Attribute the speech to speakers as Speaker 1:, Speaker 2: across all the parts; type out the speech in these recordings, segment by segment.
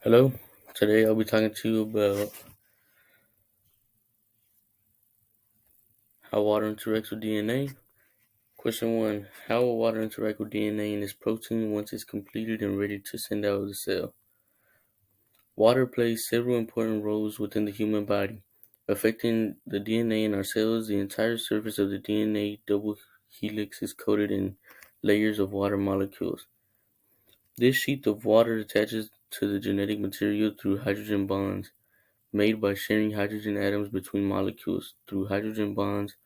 Speaker 1: Hello, today I'll be talking to you about how water interacts with DNA. Question 1. How will water interact with DNA and its protein once it's completed and ready to send out of the cell? Water plays several important roles within the human body, affecting the DNA in our cells. The entire surface of the DNA double helix is coated in layers of water molecules. This sheath of water attaches to the genetic material through hydrogen bonds made by sharing hydrogen atoms between molecules. Through hydrogen bonds,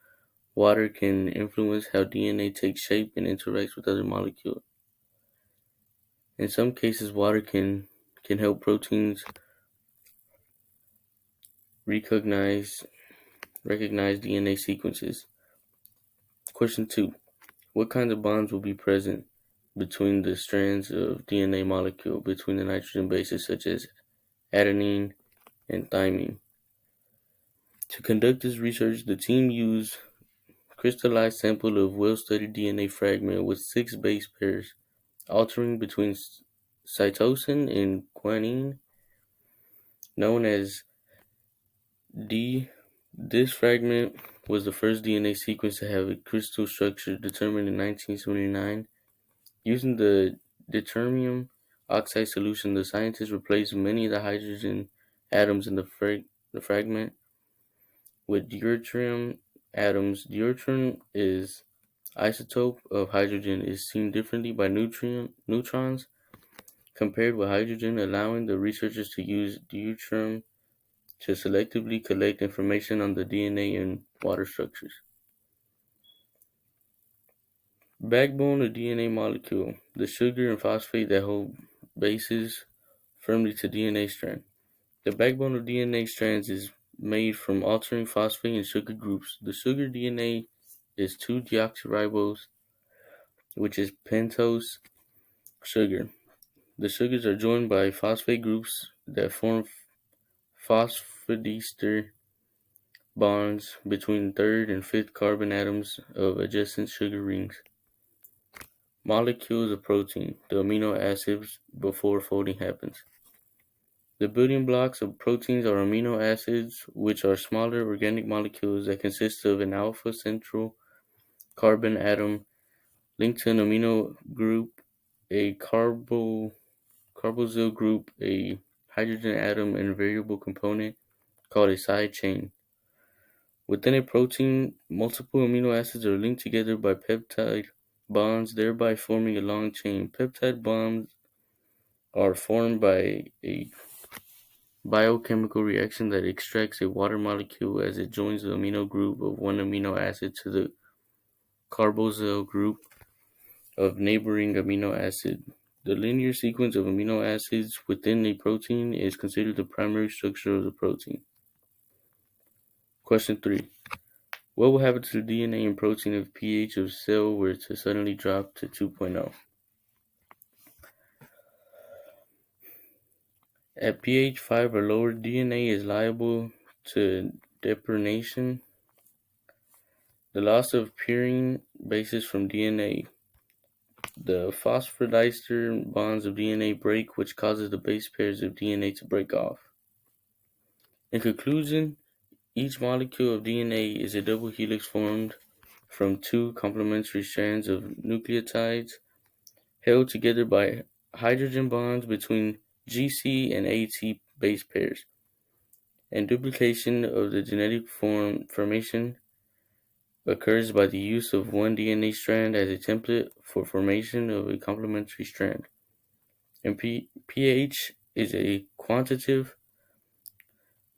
Speaker 1: water can influence how DNA takes shape and interacts with other molecules. In some cases, water can help proteins recognize DNA sequences. Question 2. What kinds of bonds will be present between the strands of DNA molecule between the nitrogen bases such as adenine and thymine? To conduct this research, the team used crystallized sample of well-studied DNA fragment with 6 base pairs altering between cytosine and guanine, known as D. This fragment was the first DNA sequence to have a crystal structure determined in 1979. Using the deuterium oxide solution, the scientists replaced many of the hydrogen atoms in the fragment with deuterium atoms. Deuterium is isotope of hydrogen is seen differently by neutrons compared with hydrogen, allowing the researchers to use deuterium to selectively collect information on the DNA and water structures. Backbone of DNA molecule: the sugar and phosphate that hold bases firmly to DNA strand. The backbone of DNA strands is made from altering phosphate and sugar groups. The sugar DNA is 2-deoxyribose, which is pentose sugar. The sugars are joined by phosphate groups that form phosphodiester bonds between third and fifth carbon atoms of adjacent sugar rings. Molecules of protein, the amino acids before folding happens. The building blocks of proteins are amino acids, which are smaller organic molecules that consist of an alpha central carbon atom linked to an amino group, a carboxyl group, a hydrogen atom, and a variable component called a side chain. Within a protein, multiple amino acids are linked together by peptide bonds, thereby forming a long chain. Peptide bonds are formed by a biochemical reaction that extracts a water molecule as it joins the amino group of one amino acid to the carboxyl group of neighboring amino acid. The linear sequence of amino acids within a protein is considered the primary structure of the protein. Question 3. What will happen to the DNA and protein if pH of cell were to suddenly drop to 2.0? At pH 5 or lower, DNA is liable to deprionation, the loss of purine bases from DNA. The phosphodiester bonds of DNA break, which causes the base pairs of DNA to break off. In conclusion, each molecule of DNA is a double helix formed from 2 complementary strands of nucleotides held together by hydrogen bonds between GC and AT base pairs, and duplication of the genetic formation occurs by the use of one DNA strand as a template for formation of a complementary strand. And pH is a quantitative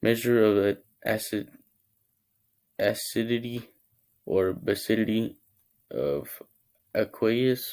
Speaker 1: measure of the acidity or basicity of aqueous